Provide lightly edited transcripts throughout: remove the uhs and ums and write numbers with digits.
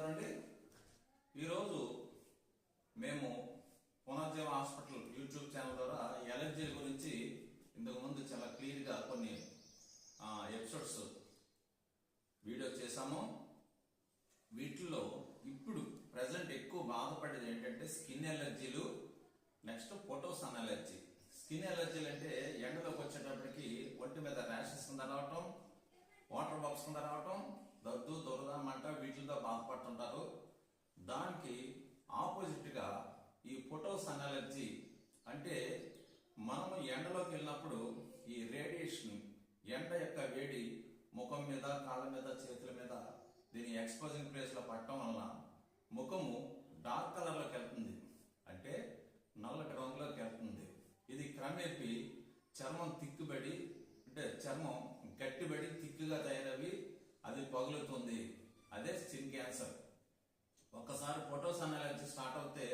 నమస్కారం అండి. ఈరోజు మేము పునర్జీవ హాస్పిటల్ యూట్యూబ్ ఛానల్ ద్వారా ఎలర్జీ గురించి ఇంతకు ముందు చాలా క్లియర్గా కొన్ని ఎపిసోడ్స్ వీడియో చేశాము. వీటిల్లో ఇప్పుడు ప్రజెంట్ ఎక్కువ బాధపడేది ఏంటంటే స్కిన్ ఎలర్జీలు, నెక్స్ట్ ఫోటోసన్ ఎలర్జీ. స్కిన్ ఎలర్జీలు అంటే ఎండలోకి వచ్చేటప్పటికి ఒంటి మీద ర్యాషెస్ కింద రావటం, వాటర్ బాక్స్ కింద రావటం, దగ్గు, దురద, మంట వీటితో బాధపడుతుంటారు. దానికి ఆపోజిట్ గా ఈ ఫోటోసన్ ఎలర్జీ అంటే మనము ఎండలోకి వెళ్ళినప్పుడు ఈ రేడియేషన్, ఎండ యొక్క వేడి ముఖం మీద, కాళ్ళ మీద, చేతుల మీద దీని ఎక్స్పోజింగ్ ప్లేస్ లో పడటం వలన ముఖము డార్క్ కలర్ లోకి వెళ్తుంది, అంటే నల్లటి రంగులోకి వెళ్తుంది. ఇది క్రమేపీ చర్మం తిక్కుబడి, అంటే చర్మం గట్టిబడి తిక్కుగా తయారవి అది పగులుతుంది. అదే స్కిన్ క్యాన్సర్. ఒక్కసారి ఫోటోసన్ ఎలర్జీ స్టార్ట్ అవుతే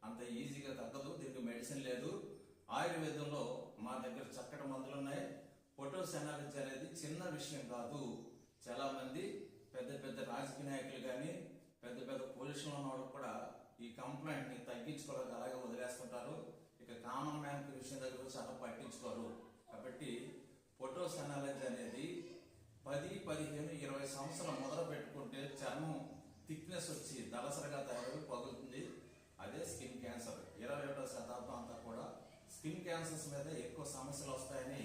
అంత ఈజీగా తగ్గదు. దీనికి మెడిసిన్ లేదు. ఆయుర్వేదంలో మా దగ్గర చక్కటి మందులు ఉన్నాయి. ఫోటోసన్ ఎలర్జీ అనేది చిన్న విషయం కాదు. చాలా మంది పెద్ద పెద్ద రాజకీయ నాయకులు కానీ, పెద్ద పెద్ద పొజిషన్ ఉన్న వాళ్ళు కూడా ఈ కంప్లైంట్ ని తగ్గించుకోలేక అలాగే వదిలేస్తుంటారు. ఇక కామన్ మ్యాన్ విషయం దగ్గర చాలా పట్టించుకోరు. కాబట్టి ఫోటోసన్ ఎలర్జీ అనేది 10, 15, 20 సంవత్సరాలు మొదలు పెట్టుకుంటే చర్మం థిక్నెస్ వచ్చి దళసరగా తయారై పగులుతుంది. అదే స్కిన్ క్యాన్సర్. 21వ శతాబ్దం అంతా కూడా స్కిన్ క్యాన్సర్స్ మీద ఎక్కువ సమస్యలు వస్తాయని